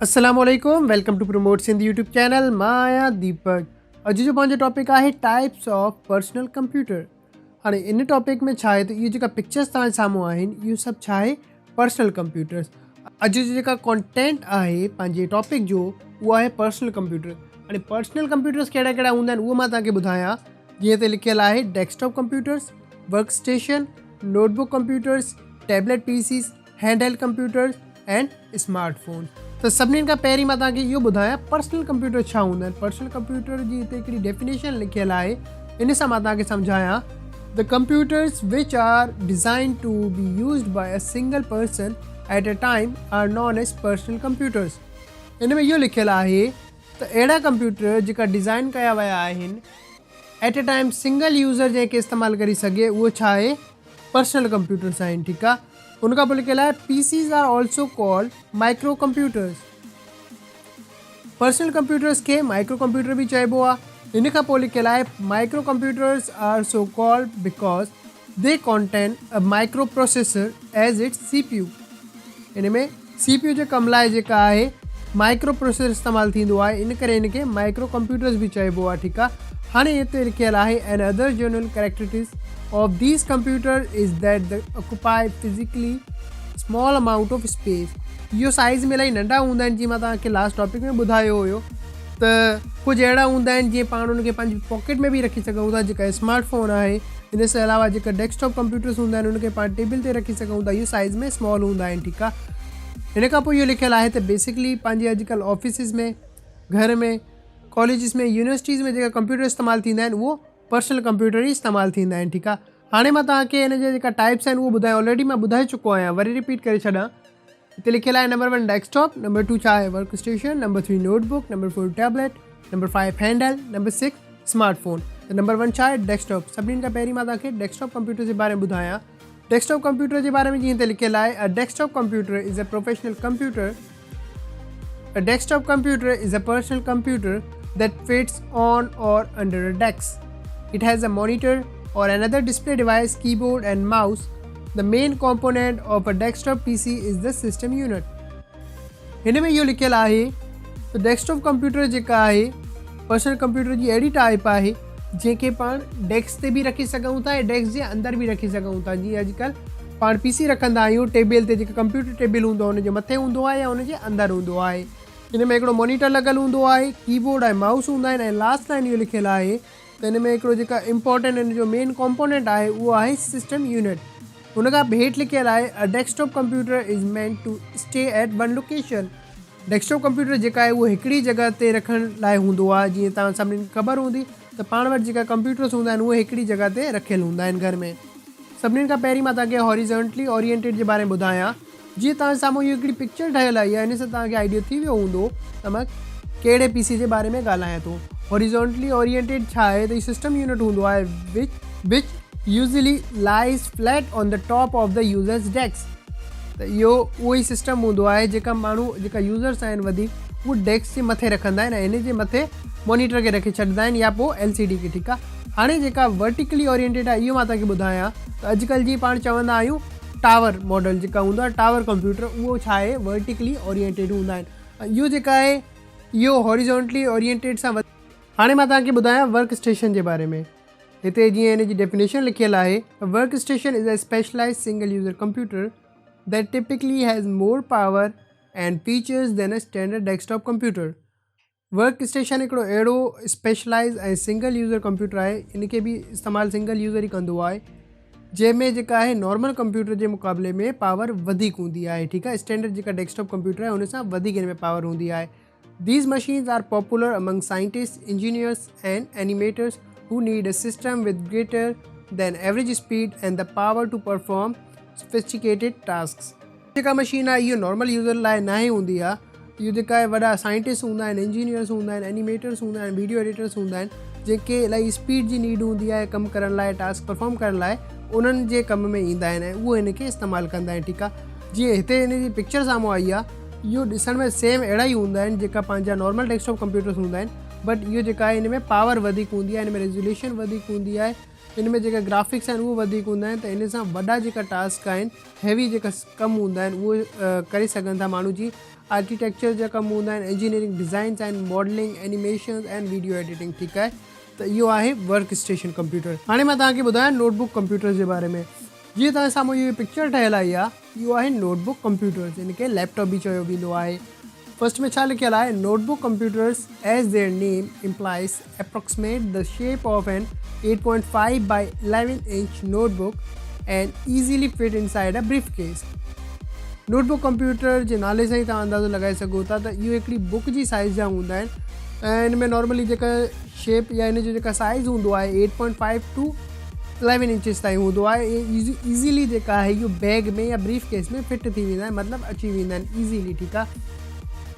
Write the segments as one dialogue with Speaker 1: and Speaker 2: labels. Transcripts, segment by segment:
Speaker 1: अस्सलामुअलैकुम, welcome to promote Sindh YouTube channel. मां आहियां दीपक। अॼु जो पंहिंजो टॉपिक आहे टाइप्स ऑफ पर्सनल कंप्यूटर। हाणे इन टॉपिक में छा आहे त इहे जेका पिक्चर्स तव्हांजे साम्हूं आहिनि इहो सभु छा आहे, पर्सनल कंप्यूटर्स। अॼु जो जेका कॉन्टेंट आहे पंहिंजे टॉपिक जो उहो आहे पर्सनल कंप्यूटर। हाणे पर्सनल कंप्यूटर्स कहिड़ा कहिड़ा हूंदा आहिनि उहो मां तव्हांखे ॿुधायां। जीअं त लिखियलु आहे desktop computers, work station, notebook computers, tablet PCs, hand held computers and smartphone. त सभिनीनि खां पहिरीं मां तव्हांखे इहो ॿुधायां पर्सनल कंप्यूटर छा हूंदा आहिनि। पर्सनल कंप्यूटर जी हिते हिकिड़ी डेफिनेशन लिखियलु आहे, इन सां मां तव्हांखे सम्झायां। The computers which are designed to be used by a single person at a time are known as personal computers. इन में इहो लिखियलु आहे त अहिड़ा कंप्यूटर जेका डिज़ाइन कया विया आहिनि eight a time single user जंहिंखे इस्तेमालु करे सघे उहो छा आहे, पर्सनल कंप्यूटर्स आहिनि। ठीकु आहे। उन खां पोइ लिखियलु आहे PCs are also called micro computers. Personal computers खे माइक्रो कंप्यूटर बि चइबो आहे। इन खां पोइ लिखियलु आहे micro computers are so called because they contain a micro processor as its CPU। इन में CPU जे कम लाइ जेका आहे माइक्रो प्रोसेसर इस्तेमालु थींदो आहे, इन करे इनखे माइक्रो कंप्यूटर्स बि चइबो आहे। ठीकु आहे। हाणे हिते लिखियलु आहे and other general characteristics of these computer is that the occupy physically small amount of space. इहो साइज़ में इलाही नंढा हूंदा आहिनि। जीअं मां तव्हांखे लास्ट टॉपिक में ॿुधायो हुयो त कुझु अहिड़ा हूंदा आहिनि जीअं पाण उनखे पंहिंजी पॉकेट में बि रखी सघूं था, जेका स्मार्टफोन आहे। इन सां अलावा जेका डेस्कटॉप कंप्यूटर्स हूंदा आहिनि उनखे पाण टेबल ते रखी सघूं था, इहो साइज़ में स्मॉल हूंदा आहिनि। ठीकु आहे। हिन खां पोइ इहो लिखियलु आहे त बेसिकली पंहिंजे अॼुकल्ह ऑफिसिस में, घर में, कॉलेजिस में, यूनिवर्सिटीज़ में जेका कंप्यूटर इस्तेमालु थींदा आहिनि उहो पर्सनल कंप्यूटर ई इस्तेमालु थींदा आहिनि। ठीकु आहे। हाणे मां तव्हांखे हिन जा जेका टाइप्स आहिनि उहो ॿुधायो, ऑलरेडी मां ॿुधाए चुको आहियां, वरी रिपीट करे छॾां। हिते लिखियलु आहे नंबर 1 डेस्कटॉप, नंबर 2 छा आहे work station, number 3 notebook, number 4 tablet, number 5 hand held, number 6 smartphone. त नंबर 1 छा आहे डेस्कटॉप। सभिनीनि खां पहिरीं मां तव्हांखे डेस्कटॉप कंप्यूटर जे बारे में ॿुधायां। डेस्कटॉप कंप्यूटर जे बारे में जीअं त लिखियलु आहे a desktop computer is a professional computer. A desktop computer is a personal computer that fits on or under a desk. It has a monitor or another display device, keyboard and mouse. The main component of a desktop PC is the system unit. हिन में इहो लिखियलु आहे त desktop computer जेका आहे personal computer जी अहिड़ी type आहे जंहिंखे पाण डेस्क ते बि रखी सघूं था ऐं डेस्क जे अंदरि बि रखी सघूं था। जीअं अॼुकल्ह पाण PC रखंदा आहियूं टेबल ते, जेका कंप्यूटर टेबल हूंदो आहे उनजे मथे हूंदो आहे या उनजे अंदरि हूंदो आहे। हिन में हिकिड़ो मॉनिटर लॻियलु हूंदो आहे, कीबोर्ड ऐं माउस हूंदा आहिनि। ऐं लास्ट लाइन इहो लिखियलु आहे त हिन में हिकिड़ो जेका इंपॉर्टेंट हिन जो मेन कॉम्पोनेंट आहे उहो आहे सिस्टम यूनिट। हुन खां हेठि लिखियलु आहे a desktop computer is meant to stay at one location. Desktop computer जेका आहे उहो हिकिड़ी जॻह ते रखण लाइ हूंदो आहे। जीअं तव्हां सभिनीनि खे ख़बर हूंदी त पाण वटि जेका कंप्यूटर्स हूंदा आहिनि उहे हिकिड़ी जॻह ते रखियलु हूंदा आहिनि घर में। सभिनीनि खां पहिरीं मां तव्हांखे हॉरिज़ॉन्टली ओरिएंटेड जे बारे में ॿुधायां। जीअं तव्हां साम्हूं इहो हिकिड़ी पिक्चर ठहियलु आई आहे, हिन सां तव्हांखे आइडिया थी वियो हूंदो त मां कहिड़े PC जे बारे में ॻाल्हायां थो। हॉरिज़ॉन्टली ओरिएंटेड छा आहे त हीउ सिस्टम यूनिट हूंदो आहे विच usually lies flat on the top of the users desk. त इहो उहो ई सिस्टम हूंदो आहे जेका माण्हू जेका यूज़र्स आहिनि वधीक उहो डेस्क जे मथे रखंदा आहिनि ऐं हिन जे मथे मॉनिटर खे रखी छॾींदा आहिनि या पोइ LCD खे। ठीकु आहे। हाणे जेका वर्टिकली ओरिएंटेड आहे इहो मां तव्हांखे ॿुधायां त अॼुकल्ह जीअं पाण चवंदा आहियूं टावर मॉडल जेका हूंदो आहे टावर कंप्यूटर, उहो छा आहे वर्टिकली ओरिएंटेड हूंदा आहिनि। इहो जेका आहे इहो हॉरिज़ॉन्टली ओरिएंटेड सां हाणे मां तव्हांखे ॿुधायां वर्क स्टेशन जे बारे में। हिते जीअं हिन जी डेफिनेशन लिखियलु आहे work station is a specialize single user computer that typically has more power and features than a standard desktop computer. Work station हिकिड़ो अहिड़ो स्पेशलाइज़ ऐं सिंगल यूज़र कंप्यूटर आहे, इनखे बि इस्तेमालु सिंगल यूज़र ई कंदो आहे, जंहिंमें जेका आहे नॉर्मल कंप्यूटर जे मुक़ाबले में पावर वधीक हूंदी आहे। ठीकु आहे। स्टैंडर्ड जेका डेस्कटॉप कंप्यूटर आहे उन सां वधीक हिन में पावर हूंदी आहे। These machines are popular among scientist, engineers and animators who need a system with greater than average speed and the power to perform sophisticated tasks. जेका मशीन आहे इहो नॉर्मल यूज़र लाइ न ई हूंदी आहे। इहो जेका आहे वॾा साइंटिस्ट हूंदा आहिनि, इंजीनियर्स हूंदा आहिनि, एनिमेटर्स हूंदा आहिनि, वीडियो एडिटर्स हूंदा आहिनि, जंहिंखे इलाही स्पीड जी नीड हूंदी आहे कमु करण लाइ, टास्क परफॉर्म करण लाइ, उन्हनि जे कम में ईंदा आहिनि ऐं उहो हिनखे इस्तेमालु कंदा आहिनि। ठीकु आहे। जीअं हिते हिन जी पिक्चर साम्हूं आई आहे, इहो ॾिसण में सेम अहिड़ा ई हूंदा आहिनि जेका पंहिंजा नॉर्मल डेस्कटॉप कंप्यूटर्स हूंदा आहिनि, बट इहो जेका आहे हिन में पावर वधीक हूंदी आहे, हिन में रेज़ोल्यूशन वधीक हूंदी आहे, हिन में जेका ग्राफिक्स आहिनि उहे वधीक हूंदा आहिनि। त इन सां वॾा जेका टास्क आहिनि, हैवी जेका कमु हूंदा आहिनि उहे करे सघनि था माण्हू। जी आर्किटेक्चर जा कम हूंदा आहिनि, इंजीनियरिंग डिज़ाइन्स आहिनि, modelling, animation and video editing, ठीकु आहे। त इहो आहे वर्क स्टेशन कंप्यूटर। हाणे मां तव्हांखे ॿुधायां नोटबुक कंप्यूटर जे बारे में। जीअं तव्हां साम्हूं इहो पिक्चर ठहियलु आई आहे, इहो आहे नोटबुक कंप्यूटर्स, हिन खे लैपटॉप बि चयो वेंदो आहे। फर्स्ट में छा लिखियलु आहे, notebook computers as their name implies approximate the shape of an 8.5 by 11 inch notebook and easily fit inside a briefcase। Notebook computer जे नाले सां ई तव्हां अंदाज़ो लॻाए सघो था त इहो हिकिड़ी बुक जी साइज़ जा हूंदा आहिनि ऐं हिन में नॉर्मली जेका शेप या हिन जो जेका साइज़ हूंदो आहे 8.5 to 11 इंचिस ताईं हूंदो आहे। ईज़ीली जेका आहे इहो बैग में या ब्रीफ केस में फिट थी वेंदा आहिनि, मतिलबु अची वेंदा आहिनि ईज़ीली, ठीकु आहे।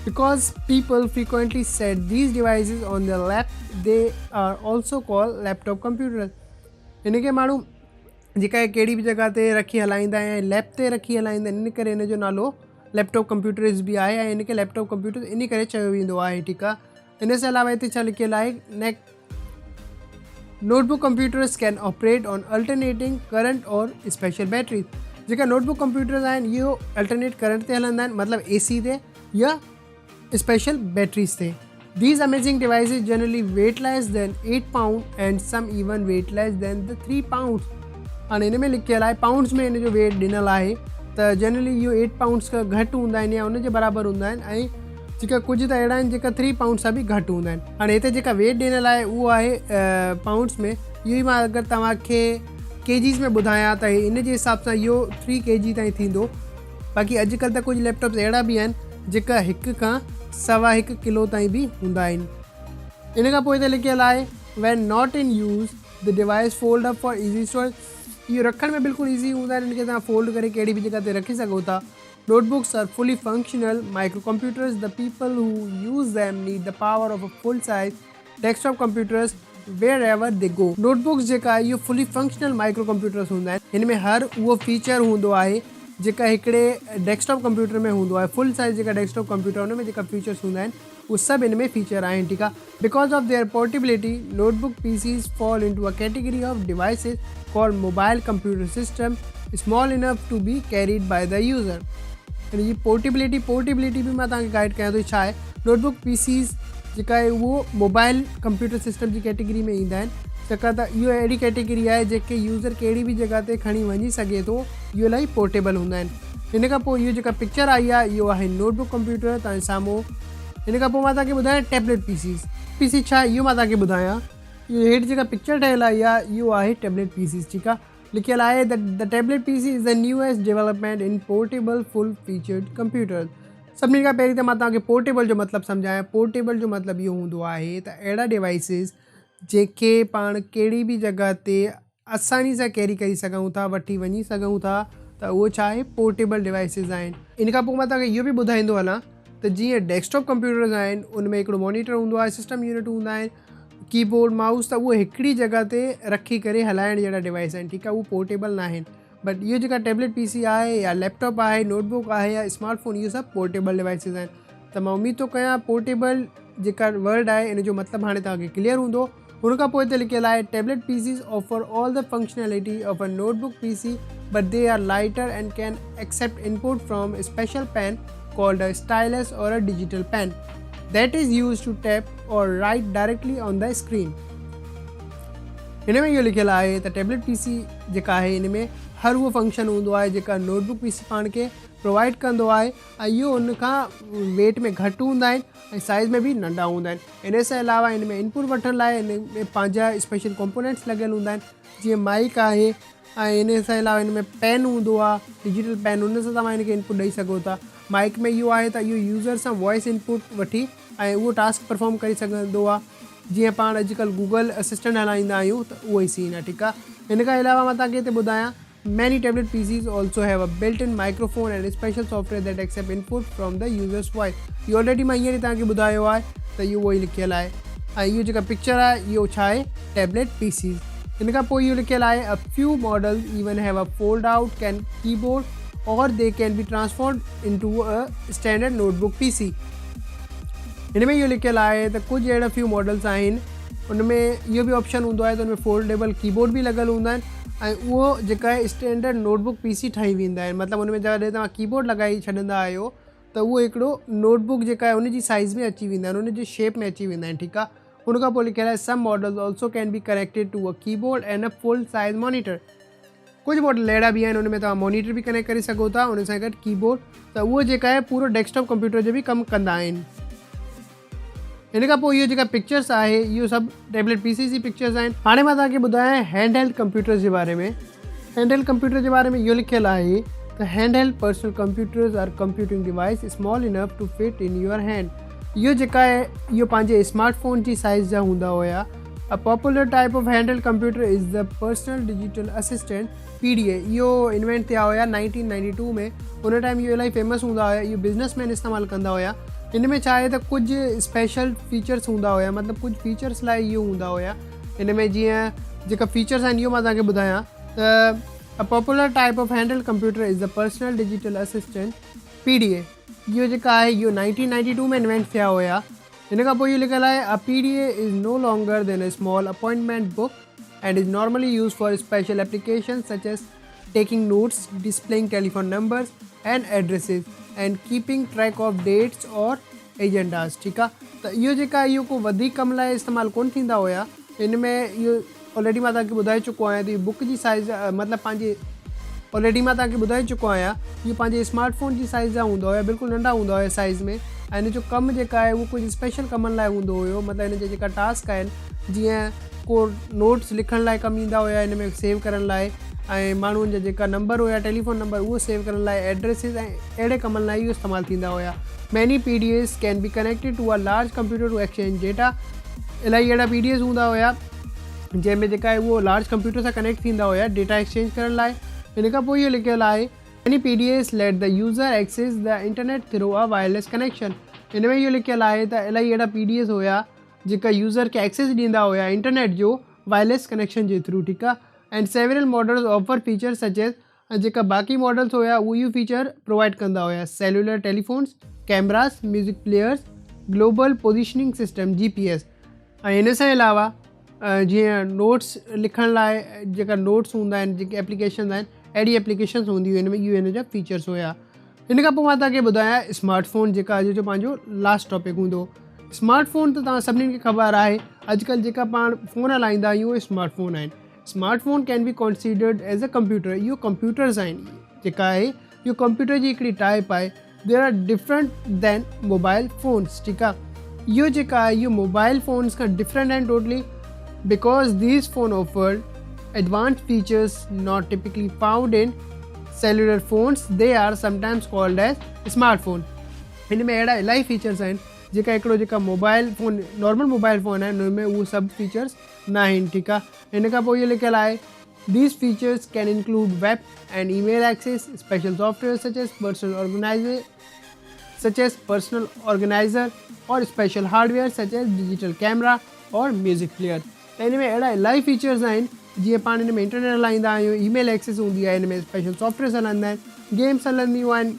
Speaker 1: Because people frequently set these devices on their lap, they are also called laptop computers। हिन खे माण्हू जेका आहे कहिड़ी बि जॻह ते रखी हलाईंदा आहिनि, लैप ते रखी हलाईंदा आहिनि, इन करे हिन जो नालो लैपटॉप कंप्यूटर्स बि आहे ऐं हिन खे लैपटॉप कंप्यूटर इन करे चयो वेंदो आहे, ठीकु आहे। इन सां अलावा हिते छा लिखियलु आहे, notebook computers can operate on alternating current और स्पेशल बैटरीज। जेका नोटबुक कंप्यूटर्स आहिनि इहो अल्टरनेट करंट ते हलंदा आहिनि, मतिलबु AC ते या स्पेशल बैटरीज थे। These amazing devices generally weight less than 8 pounds and some even weight less than the 3 pounds। हाणे हिन में लिखियलु आहे पाउंड्स में हिन जो वेट ॾिनल आहे त जनरली इहो 8 पाउंड्स खां घटि हूंदा आहिनि या उन जे बराबरि हूंदा आहिनि ऐं जेका कुझु त अहिड़ा आहिनि जेका 3 पाउंड सां बि घटि हूंदा आहिनि। हाणे हिते जेका वेट ॾिनल आहे उहो आहे पाउंड्स में। इहो ई मां अगरि तव्हांखे केजीज़ में ॿुधायां त इन जे हिसाब सां इहो 3 kg ताईं थींदो। बाक़ी अॼुकल्ह त कुझु लैपटॉप्स अहिड़ा बि आहिनि जेका 1 खां 1.25 किलो ताईं बि हूंदा आहिनि। इन खां पोइ हिते लिखियलु आहे when not in use the device fold up for easy storage। इहो रखण में बिल्कुलु ईज़ी हूंदा आहिनि, इनखे तव्हां फोल्ड करे कहिड़ी बि जॻह ते रखी सघो था। Notebooks are fully functional micro computers. The people who use them need the power of a full size desktop computers wherever they go. Notebooks जेका आहे इहो फुली फंक्शनल माइक्रो कंप्यूटर्स हूंदा आहिनि। हिन में हर उहो फीचर हूंदो आहे जेका हिकिड़े डेस्कटॉप कंप्यूटर में हूंदो आहे। फुल साइज़ जेका डेस्कटॉप कंप्यूटर हुन में जेका फीचर्स हूंदा आहिनि उहे सभु हिन में फीचर आहिनि, ठीकु आहे। Because of their portability notebook PCs fall into a category of devices called mobile computer system small enough to be carried by the user. यानी ये पोर्टेबिलिटी भी मां तव्हांखे गाइड कयां थो। छा आहे नोटबुक PCs जेका आहे उहो मोबाइल कंप्यूटर सिस्टम जी कैटेगरी में ईंदा आहिनि, छाकाणि त इहो अहिड़ी कैटेगरी आहे जेके यूज़र कहिड़ी बि जॻह ते खणी वञी सघे थो। इहो इलाही पोर्टेबल हूंदा आहिनि। हिन खां पोइ इहो जेका पिक्चर आई आहे इहो आहे नोटबुक कंप्यूटर तव्हांजे साम्हूं। हिन खां पोइ मां तव्हांखे ॿुधायां टैबलेट PC छा इहो मां तव्हांखे ॿुधायां। इहो हेठि जेका पिक्चर ठहियलु आई आहे इहो आहे टैबलेट PCs, ठीकु आहे। लिखियलु आहे the tablet PC is the newest development in portable full featured computer. सभिनी खां पहिरीं त मां तव्हांखे पोर्टेबल जो मतिलबु सम्झायां। पोर्टेबल जो मतिलबु इहो हूंदो आहे त अहिड़ा डिवाइसिस जेके पाण कहिड़ी बि जॻह ते आसानी सां कैरी करे सघूं था, वठी वञी सघूं था, त उहो छा आहे पोर्टेबल डिवाइसिस आहिनि। इन खां पोइ मां तव्हांखे इहो बि ॿुधाईंदो हलां त जीअं डेस्कटॉप कंप्यूटर्स आहिनि उन में हिकिड़ो मॉनिटर हूंदो आहे, सिस्टम यूनिट हूंदा आहिनि, कीबोर्ड माउस, त उहे हिकिड़ी जॻह ते रखी करे हलाइण जहिड़ा डिवाइस आहिनि, ठीकु आहे। उहे पोर्टेबल न आहिनि। बट इहो जेका टैबलेट PC आहे या लैपटॉप आहे, नोटबुक आहे या स्मार्टफोन, इहे सभु पोर्टेबल डिवाइसिस आहिनि। त मां उमीद थो कयां पोर्टेबल जेका वर्ड आहे इन जो मतिलबु हाणे तव्हांखे क्लियर हूंदो। हुन खां पोइ हिते लिखियलु आहे tablet PCs offer all the functionality of a notebook PC but they are lighter and can accept input from special pen called a stylus or a digital pen that is use to tap or write directly on the screen. हिन में इहो लिखियलु आहे त tablet PC जेका आहे हिन में हर उहो फंक्शन हूंदो आहे जेका नोटबुक PC पाण खे प्रोवाइड कंदो आहे ऐं इहो उन खां वेट में घटि हूंदा आहिनि ऐं साइज़ में बि नंढा हूंदा आहिनि। इन सां अलावा हिन में इनपुट वठण लाइ हिन में पंहिंजा स्पेशल कंपोनेंट्स लॻियल हूंदा आहिनि, जीअं माइक आहे ऐं इन सां अलावा हिन में पेन हूंदो आहे, डिजिटल पेन, उन सां तव्हां हिन खे इनपुट ॾेई सघो था। माइक में इहो आहे त इहो यूज़र सां वॉइस इनपुट वठी ऐं उहो टास्क परफॉर्म करे सघंदो आहे। जीअं पाण अॼुकल्ह गूगल असिस्टेंट हलाईंदा आहियूं त उहो ई सीन आहे, ठीकु आहे। हिन खां अलावा मां तव्हांखे हिते ॿुधायां many tablet PCs also have a built-in microphone and special software that accept input from the user's voice। इहो ऑलरेडी मां हींअर तव्हांखे ॿुधायो आहे त इहो उहो ई लिखियलु आहे ऐं इहो जेका पिक्चर आहे इहो छा आहे टैबलेट PCs। हिन खां पोइ इहो लिखियलु आहे a few models even have a fold out can keyboard or they can be transformed into a standard notebook PC। हिन में इहो लिखियलु आहे त कुझु अहिड़ा फ्यू मॉडल्स आहिनि उनमें इहो बि ऑप्शन हूंदो आहे त उनमें फोल्डेबल कीबोर्ड बि लॻियल हूंदा आहिनि ऐं उहो जेका आहे स्टैंडर्ड नोटबुक PC ठही वेंदा आहिनि। मतिलबु उन में जॾहिं तव्हां कीबोर्ड लॻाई छॾंदा आहियो त उहो हिकिड़ो नोटबुक जेका आहे उनजी साइज़ में अची वेंदा आहिनि, उनजे शेप में अची वेंदा आहिनि, ठीकु आहे। उन खां पोइ लिखियलु आहे some models also can be connected to a keyboard and a full size monitor. कुझु मॉडल अहिड़ा बि आहिनि उन में तव्हां मॉनिटर बि कनेक्ट करे सघो था, उन सां गॾु कीबोर्ड, त उहो जेका आहे पूरो डेस्कटॉप कंप्यूटर जो बि कमु कंदा आहिनि। हिन खां पोइ इहो जेका पिक्चर्स आहे इहो सभु टैबलेट पीसीस जी पिक्चर्स आहिनि। हाणे मां तव्हांखे ॿुधायां हैंड हेल्ड कंप्यूटर्स जे बारे में। हैंड हेल्ड कंप्यूटर जे बारे में इहो लिखियलु आहे त hand held personal computers are computing device small enough to fit in your hand. इहो जेका आहे इहो पंहिंजे स्मार्टफोन जी साइज़ जा हूंदा हुया। A popular type of hand held computer is the personal digital assistant PDA। इहो इन्वेंट थिया हुया 1992 में। उन टाइम इहो इलाही फेमस हूंदा हुया, इहो बिज़नेसमैन इस्तेमालु कंदा हुया। हिन में छा आहे त कुझु स्पेशल फीचर्स हूंदा हुया, मतिलबु कुझु फीचर्स लाइ इहो हूंदा हुया। हिन में जीअं जेका फीचर्स आहिनि इहो मां तव्हांखे ॿुधायां त a popular type of hand held computer is the personal digital assistant PDA। इहो जेका आहे इहो 1992 में इन्वेंट थिया हुया। हिन खां पोइ इहो लिखियलु आहे a PDA is no longer than a small appointment book and is normally used for special applications such as taking notes, displaying telephone numbers and addresses, and keeping track of dates or agendas। ठीकु आहे, त इहो जेका इहो को वधीक कम लाइ इस्तेमालु कोन थींदा हुया। हिन में इहो ऑलरेडी मां तव्हांखे ॿुधाए चुको आहियां त इहो बुक जी साइज़ मतिलबु पंहिंजे ऑलरेडी मां तव्हांखे ॿुधाए चुको आहियां इहो पंहिंजे स्मार्टफोन जी साइज़ जा हूंदा हुया, बिल्कुलु नंढा हूंदा हुया साइज़ में। ऐं हिन जो कमु जेका आहे उहो कुझु स्पेशल कमनि लाइ हूंदो हुयो, मतिलबु हिन जा जेका टास्क आहिनि जीअं को नोट्स लिखण लाइ कमु ईंदा हुया, हिन में सेव करण लाइ, ऐं माण्हुनि जा जेका नंबर हुया टेलीफोन नंबर उहो सेव करण लाइ, एड्रेसिस ऐं अहिड़े कमनि लाइ इहो इस्तेमालु थींदा हुया। Many PDAs can be connected to a large computer to exchange data. इलाही अहिड़ा PDAs हूंदा हुया जंहिंमें जेका आहे उहो लार्ज कंप्यूटर सां कनेक्ट थींदा हुया डेटा एक्सचेंज करण लाइ। हिन खां पोइ इहो लिखियलु आहे many PDAs let the user access the internet through a wireless connection. हिन में इहो लिखियलु आहे त इलाही अहिड़ा PDAs हुया जेका यूज़र खे एक्सेस ॾींदा हुया इंटरनेट जो वायरलेस कनेक्शन जे थ्रू, ठीकु आहे। And several models offer features such as जेका बाक़ी मॉडल्स हुया उहो इहो फीचर प्रोवाइड कंदा हुया। Cellular telephones, cameras, music players, global positioning system GPS। ऐं हिन सां अलावा जीअं नोट्स लिखण लाइ जेका नोट्स हूंदा आहिनि, जेके एप्लीकेशन आहिनि, अहिड़ी एप्लीकेशन्स हूंदियूं हिन में, इहो हिन जा फीचर्स हुया। हिन खां पोइ मां तव्हांखे ॿुधायां स्मार्टफोन जेका अॼु जो पंहिंजो लास्ट टॉपिक हूंदो। स्मार्टफोन त तव्हां सभिनीनि खे ख़बर आहे अॼुकल्ह जेका पाण फ़ोन हलाईंदा आहियूं उहे स्मार्टफोन आहिनि। Smartphone can be considered as a computer. इहो कंप्यूटर्स आहिनि, जेका आहे इहो कंप्यूटर जी हिकिड़ी टाइप आहे। There are different than mobile phones, ठीकु आहे। इहो जेका आहे इहो मोबाइल फ़ोन्स खां डिफरेंट आहिनि totally, because these phone offer advance features not typically found in cellular phones. They are sometimes called as smartphone. हिन में अहिड़ा इलाही फीचर्स आहिनि जेका हिकिड़ो जेका mobile phone normal mobile phone आहे हुन में उहे सभु फीचर्स न आहिनि, ठीकु आहे। हिन खां पोइ इहो लिखियलु आहे these features can include web and email access, special software such as personal organizer or special hardware such as digital camera or music player. त हिन में अहिड़ा इलाही फीचर्स आहिनि जीअं पाण हिन में इंटरनेट हलाईंदा आहियूं, ईमेल एक्सेस हूंदी आहे, हिन में स्पेशल सॉफ्टवेयर हलंदा आहिनि, गेम्स हलंदियूं आहिनि,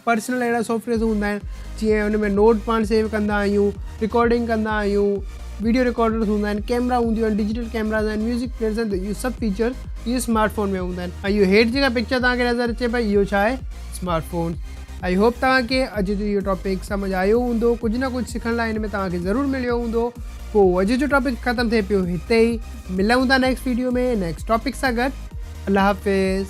Speaker 1: पर्सनल अहिड़ा सॉफ्टवेयर हूंदा आहिनि जीअं हुन में नोट पाण सेव कंदा आहियूं, रिकॉर्डिंग कंदा आहियूं, वीडियो रिकॉर्डर्स हूंदा आहिनि, कैमरा हूंदियूं आहिनि, डिजिटल कैमराज़ आहिनि, म्यूज़िक प्लेयर्स आहिनि। त इहे सभु फीचर्स इहे स्मार्टफोन में हूंदा आहिनि। ऐं इहो हेठि जेका पिक्चर तव्हांखे नज़र अचे पई इहो छा आहे स्मार्टफोन। आई होप तव्हांखे अॼु जो इहो टॉपिक सम्झ आयो हूंदो, कुझु न कुझु सिखण लाइ हिन में तव्हांखे ज़रूरु मिलियो हूंदो। पोइ अॼु जो टॉपिक ख़तमु थिए पियो हिते ई। मिलूं था नेक्स्ट वीडियो में नेक्स्ट टॉपिक सां गॾु। अल्लाह हाफ़िज़।